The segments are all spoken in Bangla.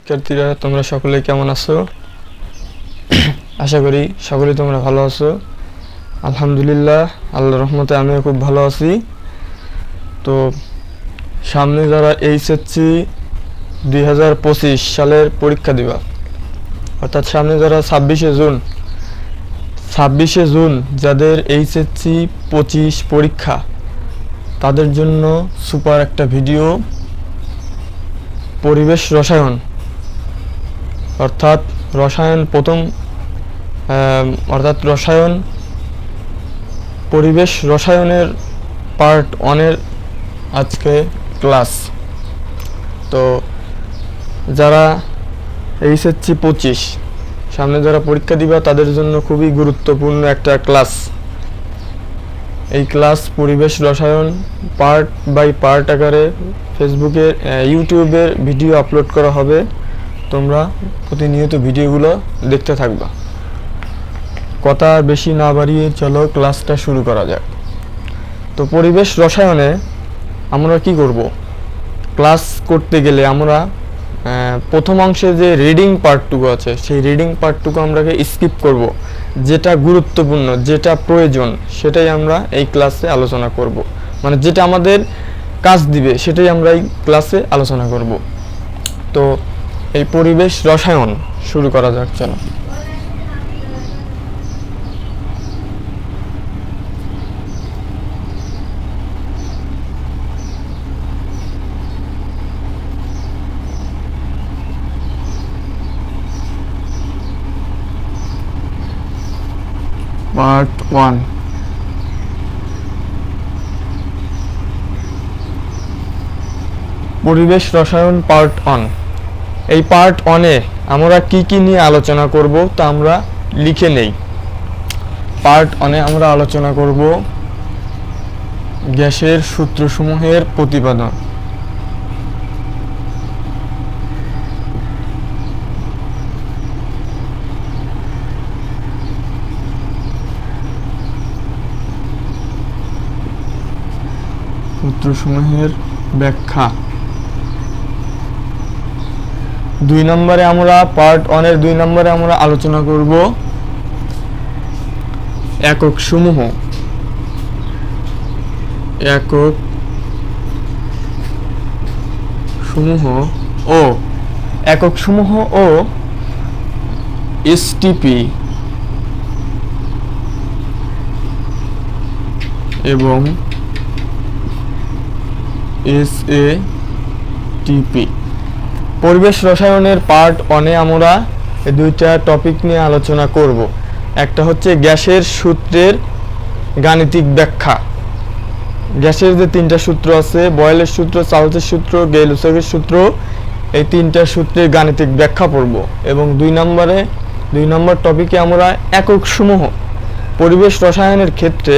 শিক্ষার্থীরা তোমরা সকলে কেমন আছো? আশা করি সকলে তোমরা ভালো আছো। আলহামদুলিল্লাহ, আল্লাহর রহমতে আমিও খুব ভালো আছি। তো সামনে যারা এইচএসসি 2025 সালের পরীক্ষা দিবা, অর্থাৎ সামনে যারা 26শে জুন যাদের এইচএসসি 25 পরীক্ষা, তাদের জন্য সুপার একটা ভিডিও। পরিবেশ রসায়ন অর্থাৎ রসায়ন পরিবেশ রসায়নের পার্ট 1-এর আজকে ক্লাস। তো যারা এইচএসসি 25 সামনে যারা পরীক্ষা দিবা তাদের জন্য খুবই গুরুত্বপূর্ণ একটা ক্লাস। এই ক্লাস পরিবেশ রসায়ন পার্ট বাই পার্ট আকারে ফেসবুকে ইউটিউবের ভিডিও আপলোড করা হবে। তোমরা প্রতিনিয়ত ভিডিওগুলো দেখতে থাকবা। কথা বেশি না বাড়িয়ে চলো ক্লাসটা শুরু করা যাক। তো পরিবেশ রসায়নে আমরা কি করব? ক্লাস করতে গেলে আমরা প্রথম অংশে যে রিডিং পার্টটুকু আছে সেই রিডিং পার্টটুকু আমরাকে স্কিপ করব। যেটা গুরুত্বপূর্ণ, যেটা প্রয়োজন সেটাই আমরা এই ক্লাসে আলোচনা করব। মানে যেটা আমাদের কাজ দিবে সেটাই আমরা এই ক্লাসে আলোচনা করব। তো এই পরিবেশ রসায়ন শুরু করা যাক চলো। পার্ট 1। পরিবেশ রসায়ন পার্ট 1। এই পার্ট 1-এ আমরা কি কি নিয়ে আলোচনা করব তা আমরা লিখে নেই। পার্ট 1-এ আমরা আলোচনা করব গ্যাসের সূত্রসমূহের প্রতিপাদন, সূত্রসমূহের ব্যাখ্যা। 2 নম্বরে আমরা পার্ট 1-এর 2 নম্বরে আমরা আলোচনা করব একক সমূহ ও এসটিপি এবং এসএটিপি। পরিবেশ রসায়নের পার্ট 1-এ আমরা এই দুইটা টপিক নিয়ে আলোচনা করব। একটা হচ্ছে গ্যাসের সূত্রের গাণিতিক ব্যাখ্যা। গ্যাসের যে 3টা সূত্র আছে, বয়েলের সূত্র, চার্লসের সূত্র, গেই-লুসাকের সূত্র, এই 3টা সূত্রের গাণিতিক ব্যাখ্যা পড়ব। এবং 2 নম্বর টপিকে আমরা একক সমূহ। পরিবেশ রসায়নের ক্ষেত্রে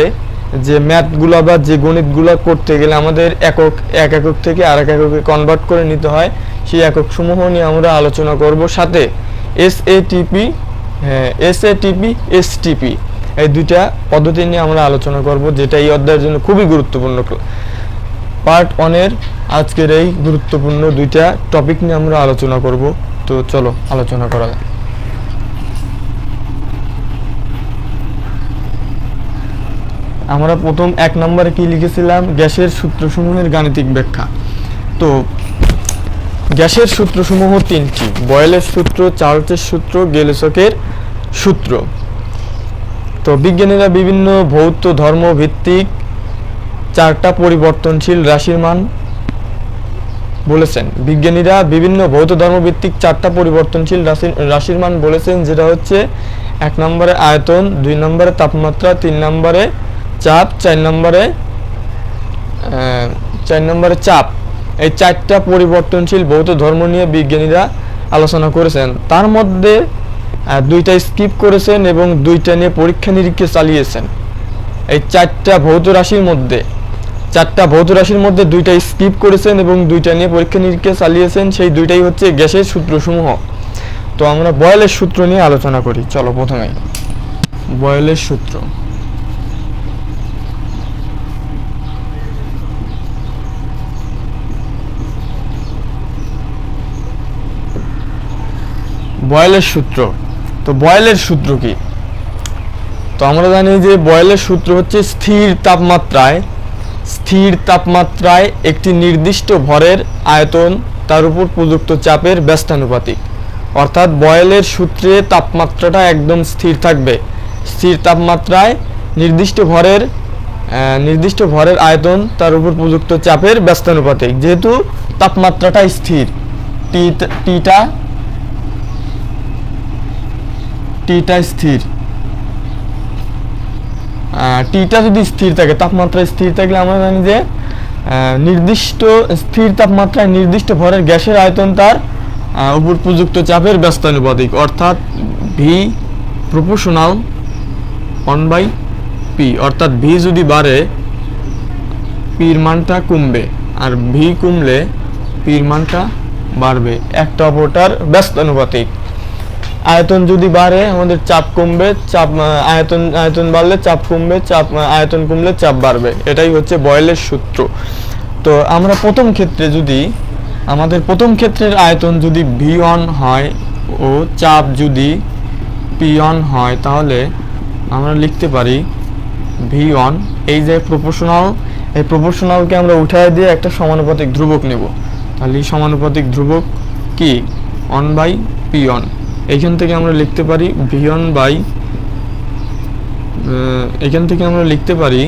যে ম্যাথগুলো বা যে গণিতগুলো করতে গেলে আমাদের এক একক থেকে আরেক এককে কনভার্ট করে নিতে হয়, সেই একক সমূহ নিয়ে আমরা আলোচনা করব। সাথে এসএটিপি, এসটিপি, এই দুইটা পদ্ধতি নিয়ে আমরা আলোচনা করব, যেটা এই অধ্যায়ের জন্য খুবই গুরুত্বপূর্ণ। পার্ট 1-এর আজকের এই গুরুত্বপূর্ণ 2টা টপিক নিয়ে আমরা আলোচনা করব। তো চলো আলোচনা করা যাক। আমরা প্রথম 1 নম্বরে কি লিখেছিলাম? গ্যাসের সূত্রসমূহের গাণিতিক ব্যাখ্যা। তো গ্যাসের সূত্রসমূহ 3টি: বয়েলের সূত্র, চার্লসের সূত্র, গেই-লুসাকের সূত্র। তো বিজ্ঞানীরা বিভিন্ন ভৌত ধর্ম ভিত্তিক 4টা পরিবর্তনশীল রাশির মান বলেছেন। বিজ্ঞানীরা বিভিন্ন ভৌত ধর্ম ভিত্তিক 4টা পরিবর্তনশীল রাশির মান বলেছেন, যেটা হচ্ছে 1 নম্বরে আয়তন, 2 নম্বরে তাপমাত্রা, 3 নম্বরে চাপ, 4 নম্বরে চাপ। এই 4টা পরিবর্তনশীল ভৌত ধর্ম নিয়ে বিজ্ঞানীরা আলোচনা করেছেন। তার মধ্যে 2টা স্কিপ করেছেন এবং 2টা নিয়ে পরীক্ষা নিরীক্ষা চালিয়েছেন। এই 4টা ভৌত রাশির মধ্যে 2টা স্কিপ করেছেন এবং 2টা নিয়ে পরীক্ষা নিরীক্ষা চালিয়েছেন। সেই 2টাই হচ্ছে গ্যাসের সূত্রসমূহ। তো আমরা বয়েলের সূত্র নিয়ে আলোচনা করি চলো। প্রথমেই বয়েলের সূত্র। বয়েলের সূত্র। তো বয়েলের সূত্র কি? তো আমরা জানি যে বয়েলের সূত্র হচ্ছে স্থির তাপমাত্রায় একটি নির্দিষ্ট ভরের আয়তন তার উপর প্রযুক্ত চাপের ব্যস্তানুপাতিক। অর্থাৎ বয়েলের সূত্রে তাপমাত্রাটা একদম স্থির থাকবে। স্থির তাপমাত্রায় নির্দিষ্ট ভরের আয়তন তার উপর প্রযুক্ত চাপের ব্যস্তানুপাতিক। যেহেতু তাপমাত্রাটা স্থির, টিটা স্থির, টিটা যদি স্থির থাকে, তাপমাত্রা স্থির থাকলে আমরা জানি যে নির্দিষ্ট স্থির তাপমাত্রায় নির্দিষ্ট ভরের গ্যাসের আয়তন তার উপর প্রযুক্ত চাপের ব্যস্তানুপাতিক। অর্থাৎ ভি প্রপোর্শনাল 1/p। অর্থাৎ ভি যদি বাড়ে পির মানটা কমবে, আর ভি কমলে পির মানটা বাড়বে, একটা অপরটার ব্যস্তানুপাতিক। আয়তন যদি বাড়ে আমাদের চাপ কমবে, আয়তন বাড়লে চাপ কমবে, আয়তন কমলে চাপ বাড়বে। এটাই হচ্ছে বয়েলের সূত্র। তো আমরা আমাদের প্রথম ক্ষেত্রের আয়তন যদি V1 হয় ও চাপ যদি P1 হয়, তাহলে আমরা লিখতে পারি V1, এই যে এই প্রপোর্শনালকে আমরা উঠায় দিয়ে একটা সমানুপাতিক ধ্রুবক নেব। তাহলে এই সমানুপাতিক ধ্রুবক কি? 1/P1। এইখান থেকে আমরা লিখতে পারি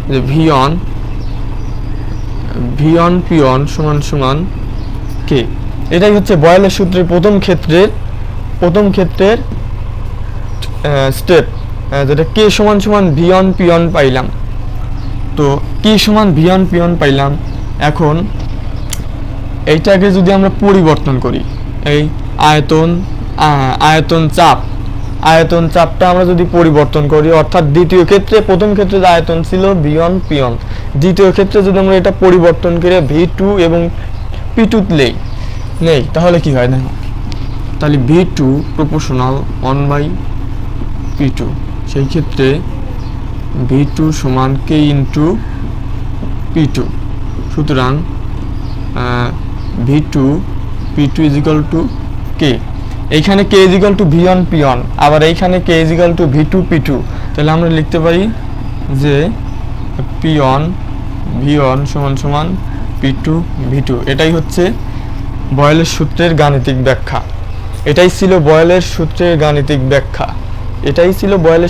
যে V1 P1 সমান কে। এটাই হচ্ছে বয়েলের সূত্রের প্রথম ক্ষেত্রের স্টেপ, যেটা কে সমান V1 P1 পাইলাম। তো কে সমান V1 P1 পাইলাম। এখন এইটাকে যদি আমরা পরিবর্তন করি, এই আয়তন চাপটা আমরা যদি পরিবর্তন করি, অর্থাৎ প্রথম ক্ষেত্রে যে আয়তন ছিল V1 P1, দ্বিতীয় ক্ষেত্রে যদি আমরা এটা পরিবর্তন করে V2 এবং P2 নেই, তাহলে কি হয়? দেখো, তাহলে V2 প্রপোর্শনাল 1/P2। সেই ক্ষেত্রে V2 সমান K ইন্টু P2। সুতরাং V2 P2 equal to K। এইখানে K equal to V1 P1, আবার এইখানে K equal two V2 P2। তাহলে আমরা লিখতে পারি যে V1 সমান P2 V2। এটাই হচ্ছে বয়েলের সূত্রের গাণিতিক ব্যাখ্যা। এটাই ছিল বয়েলের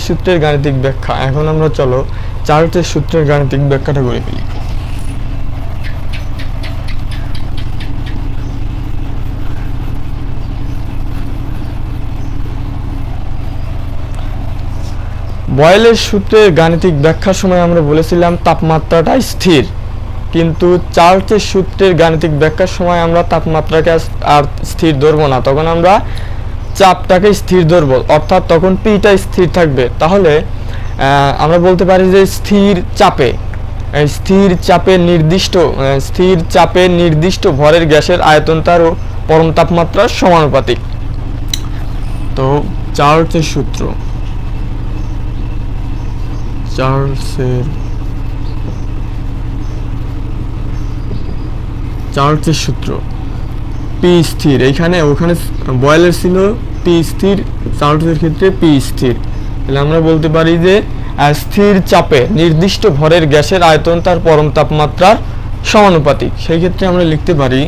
সূত্রের গাণিতিক ব্যাখ্যা। এখন আমরা চলো চার্লসের সূত্রের গাণিতিক ব্যাখ্যাটা করে ফেলি। বয়েলের সূত্রের গাণিতিক ব্যাখ্যার সময় আমরা বলেছিলাম তাপমাত্রাটা স্থির, কিন্তু চার্লসের সূত্রের গাণিতিক ব্যাখ্যার সময় আমরা তাপমাত্রাকে আর স্থির ধরবো না, তখন আমরা চাপটাকে স্থির ধরবো। অর্থাৎ তখন পিটা স্থির থাকবে। তাহলে আমরা বলতে পারি যে স্থির চাপে নির্দিষ্ট ভরের গ্যাসের আয়তন তার পরম তাপমাত্রার সমানুপাতিক। তো চার্লসের সূত্র পি স্থির। ওখানে বয়েলের ছিল পি স্থির, চার্লসের ক্ষেত্রে পি স্থির। তাহলে আমরা বলতে পারি যে স্থির চাপে নির্দিষ্ট ভরের গ্যাসের আয়তন তার পরম তাপমাত্রার সমানুপাতিক। সেই ক্ষেত্রে আমরা লিখতে পারি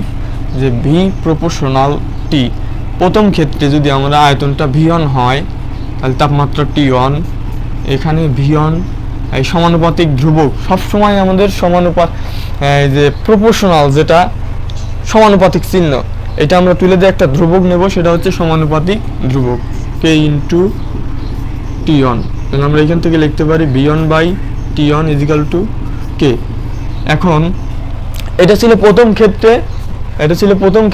যে ভি প্রপোর্শনাল টি। প্রথম ক্ষেত্রে যদি আমরা আয়তনটা V1 হয়, তাহলে তাপমাত্রা T1, এখানে V1 এই সমানুপাতিক ধ্রুবক। সবসময় আমাদের যে প্রপোর্শনাল, যেটা সমানুপাতিক চিহ্ন, এটা আমরা তুলে দিয়ে একটা ধ্রুবক নেব, সেটা হচ্ছে সমানুপাতিক ধ্রুবক K ইন্টু T1। তাহলে আমরা এখান থেকে লিখতে পারি V1/T1 ইজিক্যাল টু K। এখন এটা ছিল প্রথম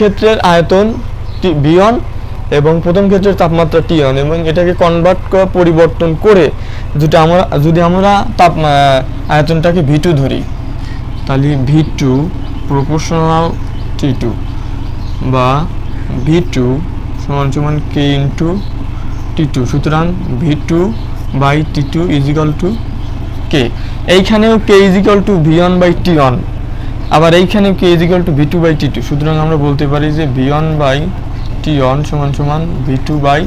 ক্ষেত্রের আয়তন V1 এবং প্রথম ক্ষেত্রের তাপমাত্রা T1, এবং এটাকে পরিবর্তন করে যদি আমরা আয়তনটাকে V2 ধরি, তাহলে V2 প্রপোর্শনাল T2 বা V2 সমান K ইন্টু T2। সুতরাং V2/T2 ইজিক্যাল টু K। এইখানেও K ইজিক্যাল টু V1/T1, আবার এইখানেও K ইজিক্যাল টু V2/T2। সুতরাং আমরা বলতে পারি যে V1/T2 T1 সমান সমান V2 বাই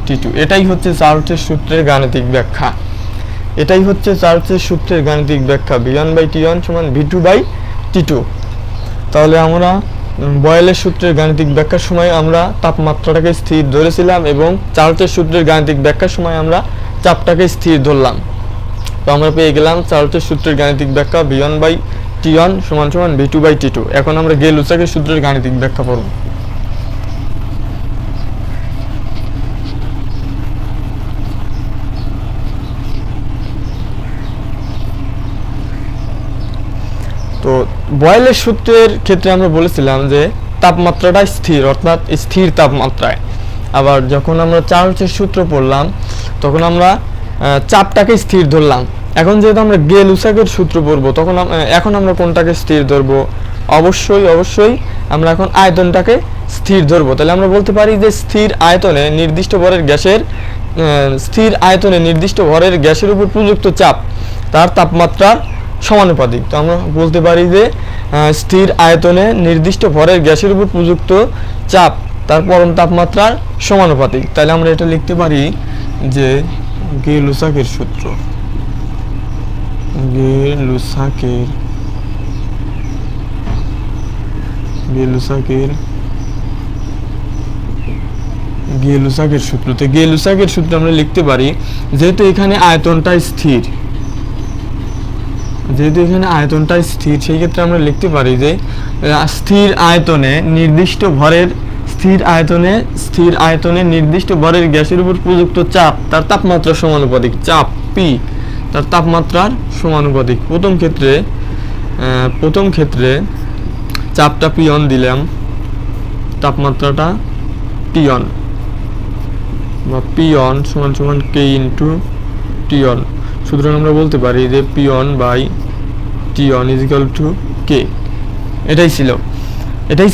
T2। এটাই হচ্ছে চার্লসের সূত্রের গাণিতিক ব্যাখ্যা। এটাই হচ্ছে চার্লসের সূত্রের গাণিতিক ব্যাখ্যা, V1 বাই T1 সমান V2 বাই T2। তাহলে আমরা বয়েলের সূত্রের গাণিতিক ব্যাখ্যার সময় আমরা তাপমাত্রাটাকে স্থির ধরেছিলাম এবং চার্লসের সূত্রের গাণিতিক ব্যাখ্যার সময় আমরা চাপটাকে স্থির ধরলাম। তো আমরা পেয়ে গেলাম চার্লসের সূত্রের গাণিতিক ব্যাখ্যা V1 বাই T1 সমান সমান V2 বাই T2। এখন আমরা গে-লুসাকের সূত্রের গাণিতিক ব্যাখ্যা পড়ব। তো বয়েলের সূত্রের ক্ষেত্রে আমরা বলেছিলাম যে তাপমাত্রাটা স্থির, অর্থাৎ স্থির তাপমাত্রায়। আবার যখন আমরা চার্লসের সূত্র পড়লাম তখন আমরা চাপটাকে স্থির ধরলাম। এখন যেহেতু আমরা গে-লুসাকের সূত্র পড়বো তখন এখন আমরা কোনটাকে স্থির ধরবো? অবশ্যই আমরা এখন আয়তনটাকে স্থির ধরবো। তাহলে আমরা বলতে পারি যে স্থির আয়তনে নির্দিষ্ট ভরের গ্যাসের উপর প্রযুক্ত চাপ তার তাপমাত্রার সমানুপাতিক। তো আমরা বলতে পারি যে স্থির আয়তনে নির্দিষ্ট ভরের গ্যাসের উপর প্রযুক্ত চাপ তার পরম তাপমাত্রার সমানুপাতিক। তাহলে আমরা এটা লিখতে পারি যে গে-লুসাকের সূত্র, গে-লুসাকের সূত্র। তো গে-লুসাকের সূত্র আমরা লিখতে পারি, যেহেতু এখানে আয়তনটা স্থির, সেই ক্ষেত্রে আমরা লিখতে পারি যে স্থির আয়তনে নির্দিষ্ট ভরের গ্যাসের উপর প্রযুক্ত চাপ তার তাপমাত্রার সমানুপাতিক, চাপ P তার তাপমাত্রার সমানুপাতিক। প্রথম ক্ষেত্রে চাপটা P1 দিলাম, তাপমাত্রাটা T1 বা P1 সমান সমান K ইন্টু T1। সুতরাং আমরা বলতে পারি যে P1 by T1 is equal to K। এটাই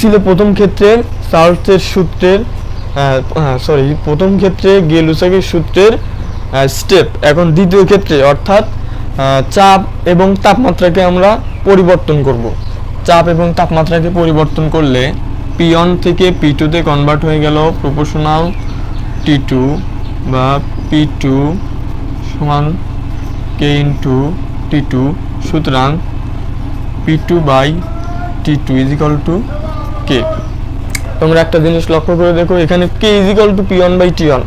ছিল প্রথম ক্ষেত্রে চার্লসের সূত্রের প্রথম ক্ষেত্রে গে-লুসাকের সূত্রের স্টেপ। এখন দ্বিতীয় ক্ষেত্রে অর্থাৎ চাপ এবং তাপমাত্রাকে আমরা পরিবর্তন করব। চাপ এবং তাপমাত্রাকে পরিবর্তন করলে P1 থেকে P2 তে কনভার্ট হয়ে গেল প্রপোর্শনাল T2 বা P2 সমান K ইন্টু T2। সুতরাং P2 by T2 is equal to K। তোমরা একটা জিনিস লক্ষ্য করে দেখো, এখানে K equal two P1 by T1,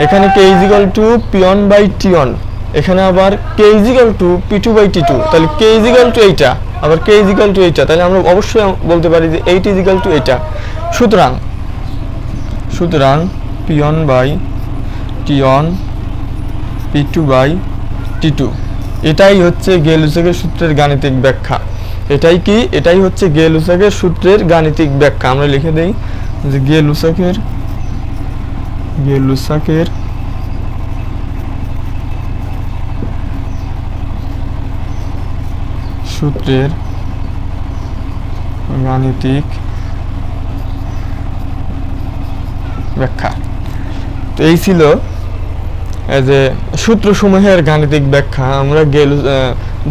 এখানে K equal two P1 by T1, এখানে আবার K equal two P2 by T2। তাহলে K ইজিক্যাল টু এইটা, আবার K ইজিক্যাল টু এইটা, তাহলে আমরা অবশ্যই বলতে পারি যে এইটা ইজিক্যাল টু এইটা। সুতরাং P1 by T1 P2 by T2। এটাই হচ্ছে গে-লুসাকের সূত্রের গাণিতিক ব্যাখ্যা। এটাই হচ্ছে গে-লুসাকের সূত্রের গাণিতিক ব্যাখ্যা। আমরা লিখে দেই যে গে-লুসাকের সূত্রের গাণিতিক ব্যাখ্যা। তো এই ছিল যে সূত্রসমূহের গাণিতিক ব্যাখ্যা। আমরা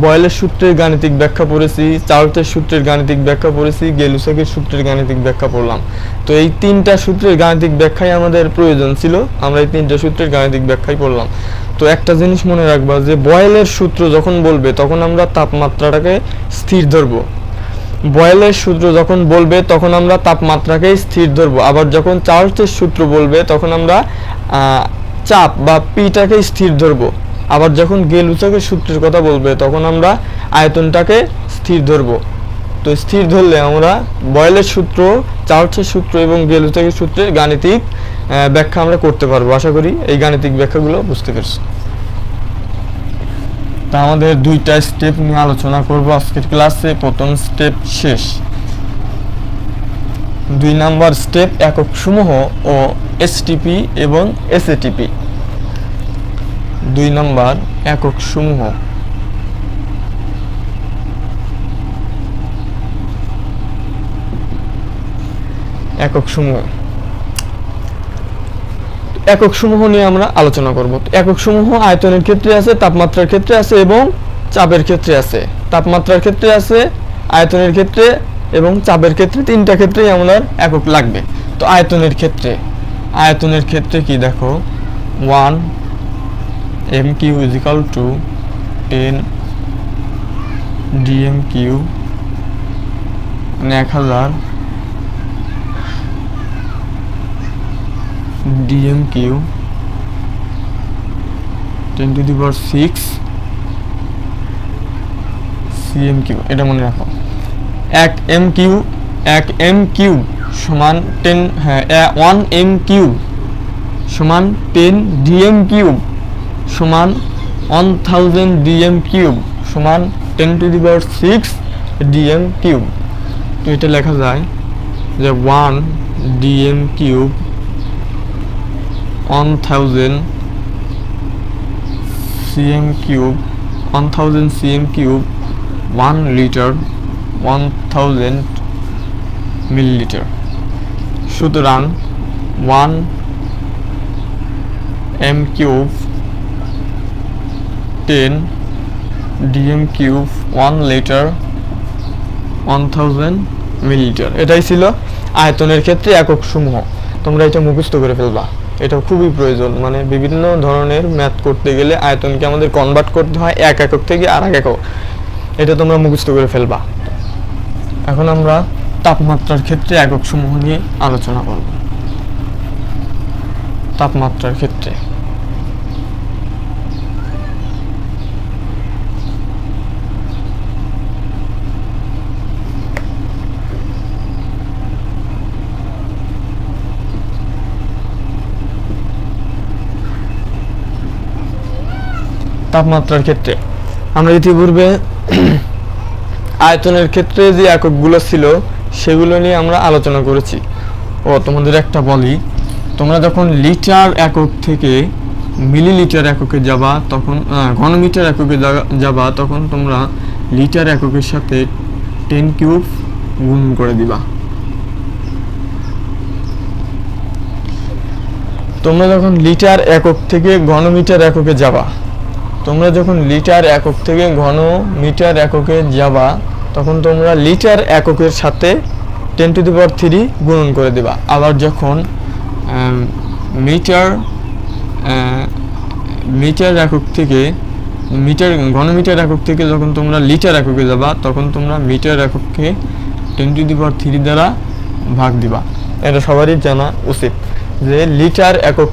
বয়েলের সূত্রের গাণিতিক ব্যাখ্যা পড়েছি, চার্লসের সূত্রের গাণিতিক ব্যাখ্যা পড়েছি, গে-লুসাকের সূত্রের গাণিতিক ব্যাখ্যা পড়লাম। তো এই তিনটা সূত্রের গাণিতিক ব্যাখ্যাই আমাদের প্রয়োজন ছিল, আমরা এই তিনটা সূত্রের গাণিতিক ব্যাখ্যাই পড়লাম। তো একটা জিনিস মনে রাখবা যে বয়েলের সূত্র যখন বলবে তখন আমরা তাপমাত্রাটাকে স্থির ধরবো। বয়েলের সূত্র যখন বলবে তখন আমরা তাপমাত্রাকে স্থির ধরবো। আবার যখন চার্লসের সূত্র বলবে তখন আমরা চাপ বা পিটাকে স্থির ধরবো। আবার যখন গে-লুসাকের সূত্রের কথা বলবে তখন আমরা আয়তনটাকে স্থির ধরবো। তো স্থির ধরলে আমরা বয়েলের সূত্র, চার্লসের সূত্র এবং গে-লুসাকের সূত্রের গাণিতিক ব্যাখ্যা আমরা করতে পারবো। আশা করি এই গাণিতিক ব্যাখ্যাগুলো বুঝতে পেরেছো। তা আমাদের দুইটা স্টেপ নিয়ে আলোচনা করব আজকের ক্লাসে। প্রথম স্টেপ শেষ, 2 নাম্বার স্টেপ একক সমূহ ও এসটিপি এবং এসএটিপি। 2 নাম্বার একক সমূহ। একক সমূহ নিয়ে আমরা আলোচনা করব। একক সমূহ আয়তনের ক্ষেত্রে আছে, তাপমাত্রার ক্ষেত্রে আছে এবং চাপের ক্ষেত্রে আছে। তাপমাত্রার ক্ষেত্রে আছে, আয়তনের ক্ষেত্রে এবং চাপের ক্ষেত্রে, তিনটা ক্ষেত্রেই আমাদের একক লাগবে। তো আয়তনের ক্ষেত্রে কি দেখো 1 mq is equal to 10 dmq, মানে 1000 dmq 10 to the power 6 cmq, এটা মনে রাখো। 1 m কিউব সমান 10, হ্যাঁ 1 m কিউব সমান 10 dm কিউব সমান 1000 dm কিউব সমান 10 to the power 6 dm cube. তো এটা লেখা যায় যে 1 dm cube 1000 cm cube 1000 cm cube 1 litre 1000 millilitre. সুতরাং 1 m cube 10 dm cube 1 litre 1000 millilitre. এটাই ছিল আয়তনের ক্ষেত্রে একক সমূহ। তোমরা এটা মুখস্থ করে ফেলবা, এটা খুবই প্রয়োজন। মানে বিভিন্ন ধরনের ম্যাথ করতে গেলে আয়তনকে আমাদের কনভার্ট করতে হয় এক একক থেকে আরেক একক, এটা তোমরা মুখস্থ করে ফেলবা। এখন আমরা তাপমাত্রার ক্ষেত্রে একক সমূহ নিয়ে আলোচনা করব। তাপমাত্রার ক্ষেত্রে আমরা ইতিপূর্বে আয়তনের ক্ষেত্রে যে এককগুলো ছিল সেগুলো নিয়ে আমরা আলোচনা করেছি। তোমাদের একটা বলি, তোমরা যখন লিটার একক থেকে মিলিলিটার এককে যাবা, তখন ঘনমিটার এককে যাবা, তখন তোমরা লিটার এককের সাথে 10 কিউব গুণ করে দিবা। তোমরা যখন লিটার একক থেকে ঘনমিটার এককে যাবা, তখন তোমরা লিটার এককের সাথে 10 to the power 3 গুণন করে দিবা। আবার যখন ঘনমিটার একক থেকে যখন তোমরা লিটার এককে যাবা, তখন তোমরা মিটার এককে 10 to the power 3 দ্বারা ভাগ দিবা। এটা সবারই জানা উচিত যে লিটার একক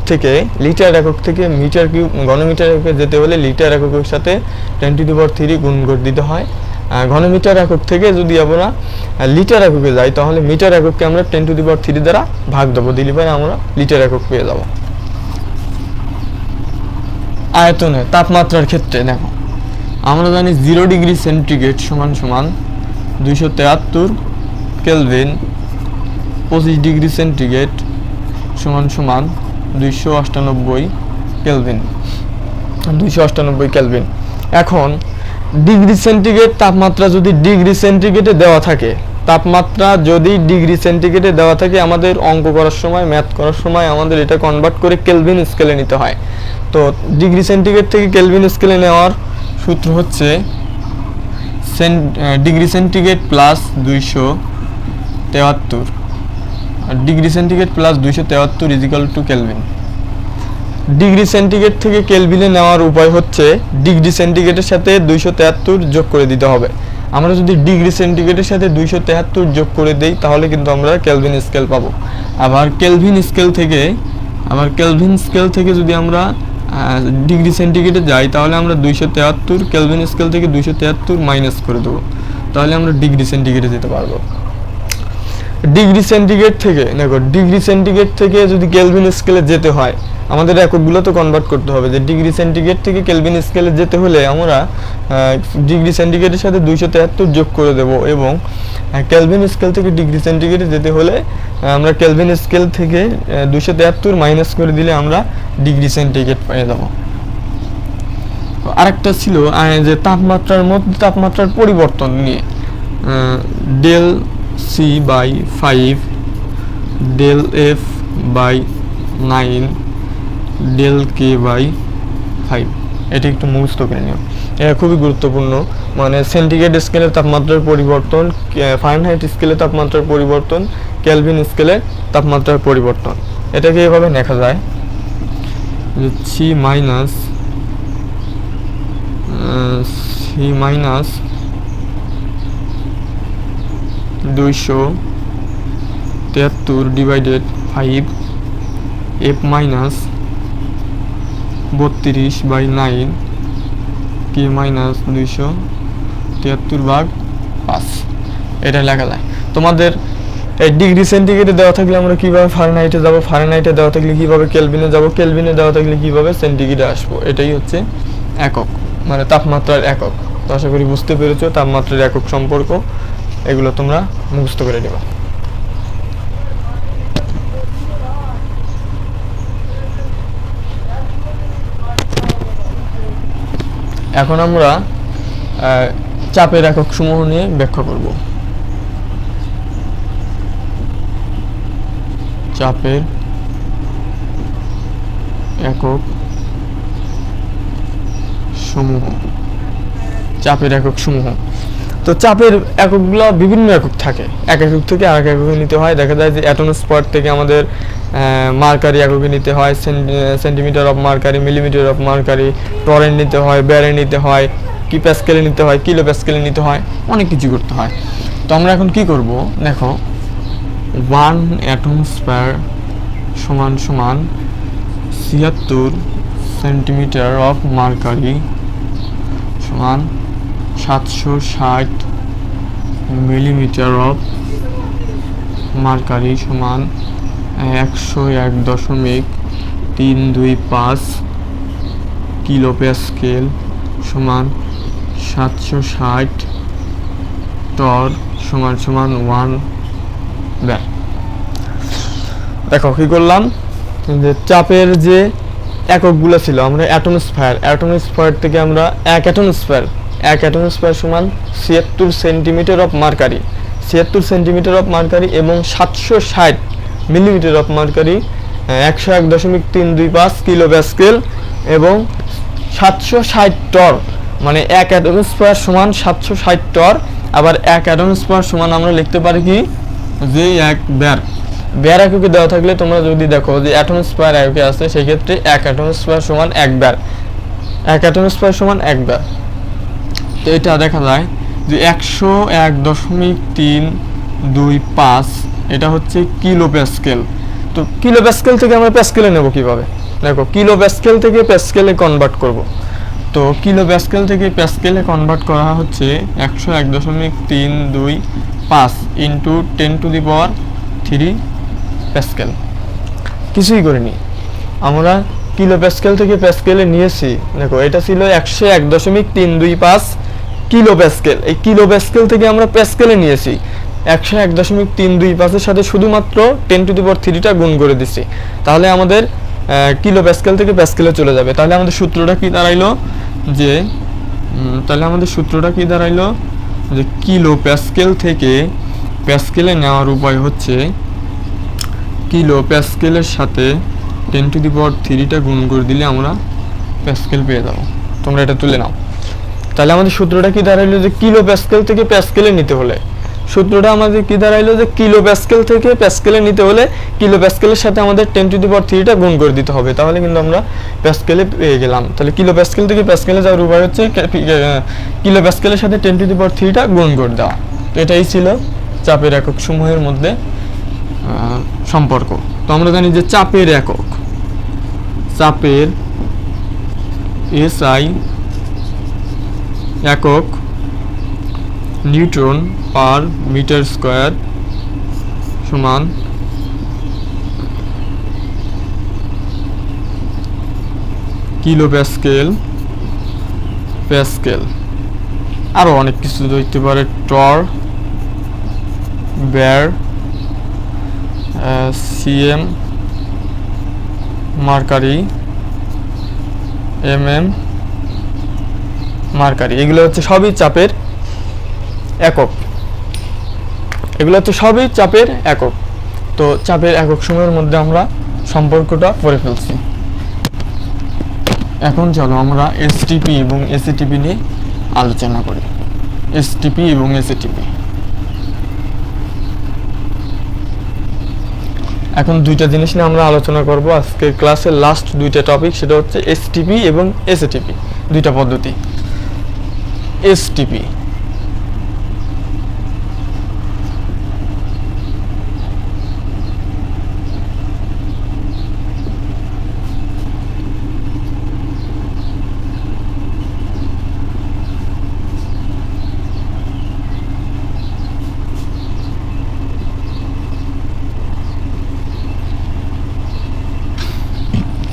থেকে মিটার কিউব ঘনমিটার এককে যেতে হলে লিটার এককের সাথে 10 to the power 3 গুণ করে দিতে হয়। ঘনমিটার একক থেকে যদি আমরা লিটার এককে যাই, তাহলে মিটার এককে আমরা 10 to the power 3 দ্বারা ভাগ দেবো, দিলে পরে আমরা লিটার একক পেয়ে যাব। আয়তনে তাপমাত্রার ক্ষেত্রে দেখো, আমরা জানি 0 ডিগ্রি সেন্টিগ্রেড সমান 273 কেলভিন, 25 ডিগ্রি সেন্টিগ্রেড সমান 298 কেলভিন, 298 কেলভিন। এখন ডিগ্রি সেন্টিগ্রেড তাপমাত্রা যদি ডিগ্রি সেন্টিগ্রেডে দেওয়া থাকে, আমাদের অঙ্ক করার সময়, ম্যাথ করার সময় আমাদের এটা কনভার্ট করে কেলভিন স্কেলে নিতে হয়। তো ডিগ্রি সেন্টিগ্রেড থেকে কেলভিন স্কেলে নেওয়ার সূত্র হচ্ছে degree centigrade plus 273, degree centigrade plus 273 is equal to kelvin. Degree centigrade থেকে কেলভিনে নেওয়ার উপায় হচ্ছে ডিগ্রি সেন্টিগ্রেডের সাথে 273 যোগ করে দিতে হবে। আমরা যদি ডিগ্রি সেন্টিগ্রেডের সাথে 273 যোগ করে দেই, তাহলে কিন্তু আমরা কেলভিন স্কেল পাবো। আবার কেলভিন স্কেল থেকে যদি আমরা ডিগ্রি সেন্টিগ্রেডে যাই, তাহলে আমরা 273 কেলভিন স্কেল থেকে 273 মাইনাস করে দেবো, তাহলে আমরা ডিগ্রি সেন্টিগ্রেডে যেতে পারবো। ডিগ্রি সেন্টিগ্রেড থেকে যদি কেলভিন স্কেলে যেতে হয়, আমাদের এককগুলো তো কনভার্ট করতে হবে। যে ডিগ্রি সেন্টিগ্রেড থেকে কেলভিন স্কেলে যেতে হলে আমরা ডিগ্রি সেন্টিগ্রেডের সাথে 273 যোগ করে দেব, এবং কেলভিন স্কেল থেকে ডিগ্রি সেন্টিগ্রেডে যেতে হলে আমরা কেলভিন স্কেল থেকে 273 মাইনাস করে দিলে আমরা ডিগ্রি সেন্টিগ্রেড পেয়ে যাব। আরেকটা ছিল যে তাপমাত্রার মধ্যে তাপমাত্রার পরিবর্তন নিয়ে, del C by 5, del F by 9, del K by 5, এটি একটু মুখস্থ করে নিও, এটা খুবই গুরুত্বপূর্ণ। মানে সেন্টিগ্রেড স্কেলের তাপমাত্রার পরিবর্তন, ফারেনহাইট স্কেলের তাপমাত্রার পরিবর্তন, কেলভিন স্কেলের তাপমাত্রার পরিবর্তন। এটাকে এভাবে লেখা যায় যে C minus 273 divided 5 F minus 32/9 K minus 273/5 এটা লেখা যায়। তোমাদের এই ডিগ্রি সেন্টিগ্রেডে দেওয়া থাকলে আমরা কিভাবে ফারেনহাইটে যাব, ফারেনহাইটে দেওয়া থাকলে কিভাবে কেলভিনে যাব, কেলভিনে দেওয়া থাকলে কিভাবে সেন্টিগ্রেডে আসবো। এটাই হচ্ছে একক, মানে তাপমাত্রার একক। তো আশা করি বুঝতে পেরেছো তাপমাত্রার একক সম্পর্ক, এগুলো তোমরা মুখস্থ করে নেবা। এখন আমরা চাপের একক সমূহ নিয়ে ব্যাখ্যা করব। চাপের একক সমূহ, চাপের একক সমূহ। তো চাপের এককগুলো বিভিন্ন একক থাকে, এক একক থেকে আরেক এককে নিতে হয়। দেখা যায় যে অ্যাটমোস্ফিয়ার থেকে আমাদের মার্কারি এককে নিতে হয়, centimetre of mercury, millimetre of mercury, টরেন নিতে হয়, ব্যারে নিতে হয়, কি প্যাসকেলে নিতে হয়, কিলো প্যাসকেলে নিতে হয়, অনেক কিছু করতে হয়। তো আমরা এখন কি করব, দেখো 1 অ্যাটমোস্ফিয়ার সমান 76 সেন্টিমিটার অফ মার্কারি সমান 760 মিলিমিটার অফ মার্কারি সমান 101.325 কিলো প্যাসকেল সমান 760 টর সমান 1 ব্যার। দেখো কি করলাম, যে চাপের যে এককগুলো ছিল, আমরা অ্যাটমোস্ফিয়ার থেকে আমরা এক অ্যাটমোস্ফিয়ার সমান 76 centimetre of mercury, 76 centimetre of mercury এবং 760 millimetre of mercury 101.325 kilo Pascal এবং 760 টর, মানে এক অ্যাটমোস্ফিয়ার সমান 760 টর। আবার এক অ্যাটমোস্ফিয়ার সমান আমরা লিখতে পারি কি, যে 1 ব্যার। ব্যার এককে দেওয়া থাকলে তোমরা যদি দেখো যে অ্যাটমোস্ফিয়ার এককে আছে, সেই ক্ষেত্রে এক অ্যাটমোস্ফিয়ার সমান 1 ব্যার, এক অ্যাটমোস্ফিয়ার সমান 1 ব্যার। তো এটা দেখা যায় যে 101.325 এটা হচ্ছে কিলো প্যাসকেল। তো কিলো প্যাসকেল থেকে আমরা প্যাসকেলে নেব কিভাবে, দেখো কিলো প্যাসকেল থেকে প্যাসকেলে কনভার্ট করব। তো কিলো প্যাসকেল থেকে প্যাসকেলে কনভার্ট করা হচ্ছে 101.325 ইন্টু 10⁻³ প্যাসকেল। কিছুই করিনি, আমরা কিলো প্যাসকেল থেকে প্যাসকেলে নিয়েছি। দেখো এটা ছিল 101.325 কিলো প্যাসকেল, এই কিলো প্যাসকেল থেকে আমরা প্যাসকেলে নিয়েছি 101.325 এর সাথে শুধুমাত্র 10⁻³ গুণ করে দিছি, তাহলে আমাদের কিলো প্যাসকেল থেকে প্যাসকেলে চলে যাবে। তাহলে আমাদের সূত্রটা কি দাঁড়াইলো, যে কিলো প্যাসকেল থেকে প্যাসকেলে নেওয়ার উপায় হচ্ছে কিলো প্যাসকেলের সাথে 10⁻³ গুণ করে দিলে আমরা প্যাসকেল পেয়ে যাবো। তোমরা এটা তুলে নাও। তাহলে আমাদের সূত্রটা কি দাঁড়াইলো, যে কিলো প্যাসকেল থেকে প্যাসকেলে নিতে হলে, সূত্রটা আমাদের কি দাঁড়াইলো, যে কিলো প্যাসকেল থেকে প্যাসকেলে নিতে হলে কিলো প্যাসকেলের সাথে আমাদের 10⁻³ গুণ করে দিতে হবে, তাহলে কিন্তু আমরা প্যাসকেলে পেয়ে গেলাম। তাহলে কিলো প্যাসকেল থেকে প্যাসকেলে যাওয়ার উপায় হচ্ছে কিলো প্যাসকেলের সাথে 10⁻³ গুণ করে দেওয়া। তো এটাই ছিল চাপের একক সমূহের মধ্যে সম্পর্ক। তো আমরা জানি যে চাপের একক, চাপের SI একক নিউটন পার মিটার স্কয়ার সমান কিলো প্যাসকেল, আরো অনেক কিছু হইতে পারে, টর, ব্যার, সিএম, মার্কারি, MM, মার্কারি। এগুলো হচ্ছে সবই চাপের একক, তো চাপের একক সমূহের মধ্যে আমরা সম্পর্কটা পড়ে ফেলছি। এখন চলো আমরা STP এবং ACTP নিয়ে আলোচনা করি। STP এবং ACTP, এখন দুইটা জিনিস নিয়ে আমরা আলোচনা করব আজকের ক্লাসের লাস্ট দুইটা টপিক, সেটা হচ্ছে এসটিপি এবং এসএটিপি, দুইটা পদ্ধতি। এসটিপি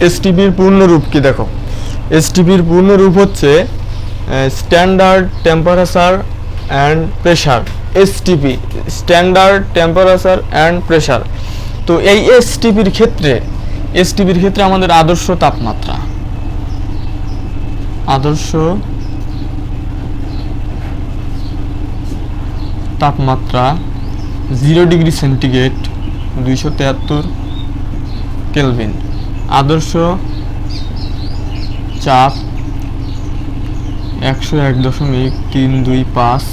এসটিপির পূর্ণরূপ কি দেখো, এসটিপির পূর্ণরূপ হচ্ছে standard temperature and pressure. STP standard temperature and pressure. তো এই এসটিপির ক্ষেত্রে আমাদের আদর্শ তাপমাত্রা, আদর্শ তাপমাত্রা 0 ডিগ্রি সেন্টিগ্রেড 273 কেলভিন, আদর্শ চাপ 101.325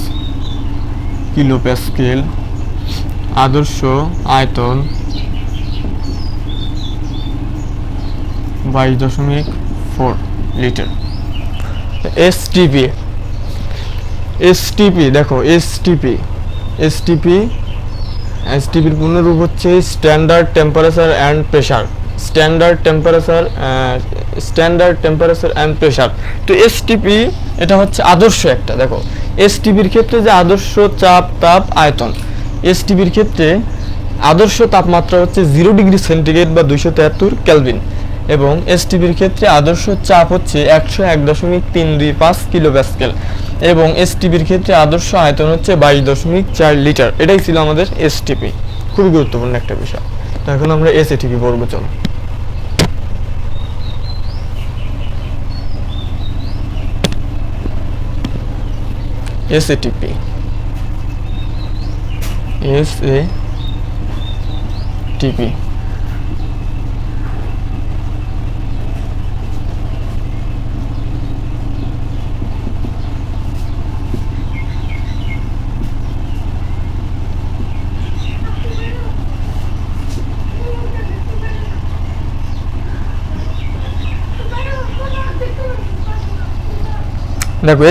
কিলো প্যাসকেল, আদর্শ আয়তন 22.4 লিটার। এসটিপি দেখো, এসটিপির পূর্ণরূপ হচ্ছে standard temperature and pressure. Standard temperature and pressure. তো এসটিপি এটা হচ্ছে আদর্শ একটা। দেখো এসটিপির ক্ষেত্রে যে আদর্শ চাপ, তাপ, আয়তন, এসটিপির ক্ষেত্রে আদর্শ তাপমাত্রা হচ্ছে 0 ডিগ্রি সেন্টিগ্রেড বা 273 কেলভিন, এবং এসটিপির ক্ষেত্রে আদর্শ চাপ হচ্ছে 101.325 কিলো প্যাসকেল, এবং এসটিপির ক্ষেত্রে আদর্শ আয়তন হচ্ছে 22.4 লিটার। এটাই ছিল আমাদের এসটিপি, খুবই গুরুত্বপূর্ণ একটা বিষয়। তো এখন আমরা এসএটিপি পড়বো, চলো। এসএটিপি দেখো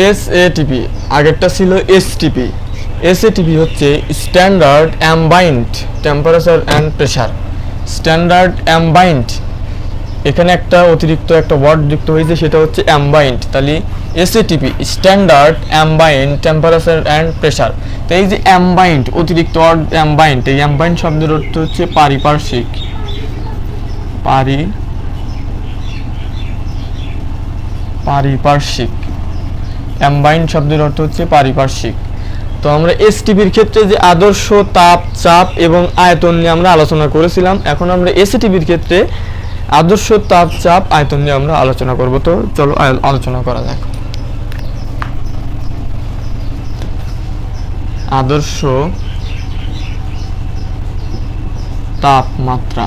এসএটিপি আগেরটা ছিল এসটিপি। এসএটিপি হচ্ছে standard ambient temperature and pressure. Standard ambient, এখানে একটা অতিরিক্ত একটা ওয়ার্ড যুক্ত হয়েছে, সেটা হচ্ছে অ্যাম্বাইন্ড। তাহলে SATP standard ambient temperature and pressure. তো এই যে অ্যাম্বাইন্ড, অতিরিক্ত ওয়ার্ড অ্যাম্বাইন্ড, এই অ্যাম্বাইন্ড শব্দের অর্থ হচ্ছে পারিপার্শ্বিক। অ্যাম্বাইন্ড শব্দের অর্থ হচ্ছে পারিপার্শ্বিক। তো আমরা এসটিপির ক্ষেত্রে যে আদর্শ তাপ, চাপ এবং আয়তন নিয়ে আমরা আলোচনা করেছিলাম, এখন আমরা এসএটিপির ক্ষেত্রে আদর্শ তাপ, চাপ, আয়তন নিয়ে আমরা আলোচনা করব। তো চলো আলোচনা করা যাক। আদর্শ তাপমাত্রা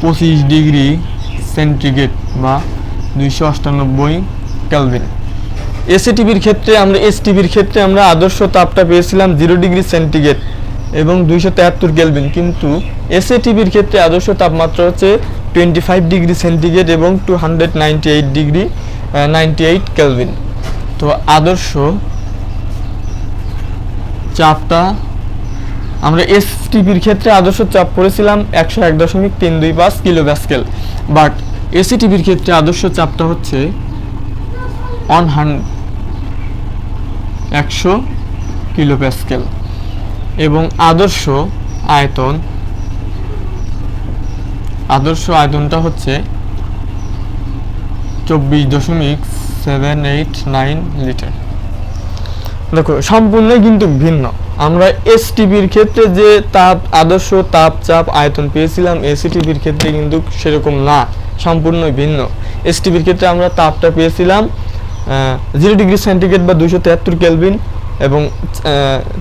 25 ডিগ্রি সেন্টিগ্রেড বা 298 কেলভিন। এসটিপির ক্ষেত্রে আমরা আদর্শ তাপটা পেয়েছিলাম 0 ডিগ্রি সেন্টিগ্রেড এবং 273 কেলভিন, কিন্তু এসএটিপির ক্ষেত্রে আদর্শ তাপমাত্রা হচ্ছে 25 ডিগ্রি সেন্টিগ্রেড এবং 298 কেলভিন। তো আদর্শ চাপটা আমরা এসটিপির ক্ষেত্রে আদর্শ চাপ পড়েছিলাম 101.325 কিলো প্যাসকেল, বাট এসটিপির ক্ষেত্রে আদর্শ চাপটা হচ্ছে 100 কিলো প্যাসকেল, এবং আদর্শ আয়তনটা হচ্ছে 24.789 লিটার। দেখো সম্পূর্ণই কিন্তু ভিন্ন। আমরা এসটিপির ক্ষেত্রে যে আদর্শ তাপ, চাপ, আয়তন পেয়েছিলাম, এসটিপির ক্ষেত্রে কিন্তু সেরকম না, সম্পূর্ণই ভিন্ন। এসটিপির ক্ষেত্রে আমরা তাপটা পেয়েছিলাম 0 ডিগ্রি সেন্টিগ্রেড বা 273 কেলভিন, এবং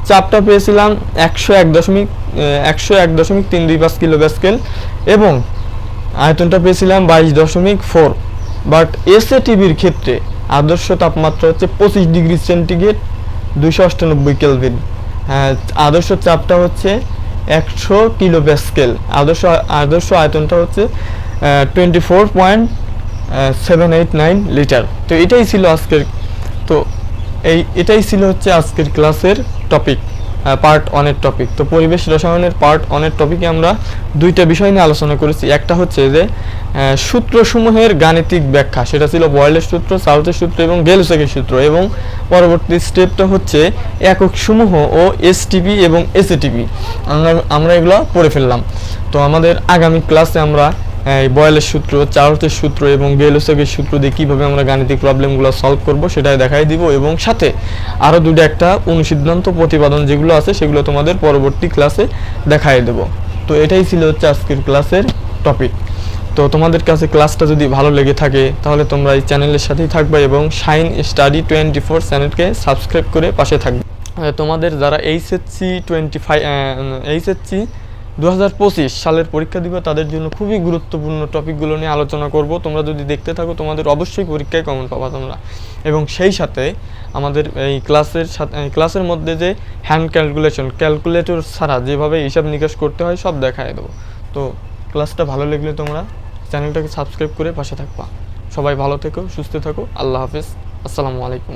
চাপটা পেয়েছিলাম 101.325 কিলো প্যাসকেল, এবং আয়তনটা পেয়েছিলাম 22.4। বাট এসএটিপির ক্ষেত্রে আদর্শ তাপমাত্রা হচ্ছে 25°C 298 কেলভিন। আদর্শ চাপটা হচ্ছে 100 কিলো প্যাসকেল। আদর্শ আয়তনটা হচ্ছে 24.789 লিটার। তো এটাই ছিল আজকের আজকের ক্লাসের টপিক, পার্ট 1 এর টপিক। তো পরিবেশ রসায়নের পার্ট 1 এর টপিকে আমরা দুইটা বিষয় নিয়ে আলোচনা করেছি। একটা হচ্ছে যে সূত্রসমূহের গাণিতিক ব্যাখ্যা, সেটা ছিল বয়েলের সূত্র, চার্লসের সূত্র এবং গেলুসেকের সূত্র, এবং পরবর্তী স্টেপটা হচ্ছে একক সমূহ ও এসটিপি এবং এসএটিপি। আমরা এগুলো পড়ে ফেললাম। তো আমাদের আগামী ক্লাসে আমরা এই বয়েলের সূত্র, চার্লসের সূত্র এবং গেলুসেকের সূত্র দিয়ে কীভাবে আমরা গাণিতিক প্রবলেমগুলো সলভ করব সেটাই দেখাই দিব, এবং সাথে আরও একটা অনুসিদ্ধান্ত প্রতিপাদন যেগুলো আছে সেগুলো তোমাদের পরবর্তী ক্লাসে দেখাই দেব। তো এটাই ছিল আজকের ক্লাসের টপিক। তো তোমাদের কাছে ক্লাসটা যদি ভালো লেগে থাকে তাহলে তোমরা এই চ্যানেলের সাথেই থাকবে এবং শাইন স্টাডি 24 চ্যানেলকে সাবস্ক্রাইব করে পাশে থাকবে। তোমাদের যারা এইচএসসি 2025 সালের পরীক্ষা দিবে তাদের জন্য খুবই গুরুত্বপূর্ণ টপিকগুলো নিয়ে আলোচনা করব। তোমরা যদি দেখতে থাকো তোমাদের অবশ্যই পরীক্ষায় কমন পাবা তোমরা। এবং সেই সাথে আমাদের এই ক্লাসের মধ্যে যে হ্যান্ড ক্যালকুলেটর ছাড়া যেভাবে হিসাব নিকাশ করতে হয় সব দেখায় দেবো। তো ক্লাসটা ভালো লাগলে তোমরা চ্যানেলটাকে সাবস্ক্রাইব করে পাশে থাকবা। সবাই ভালো থেকো, সুস্থ থাকো। আল্লাহ হাফেজ। আসসালামু আলাইকুম।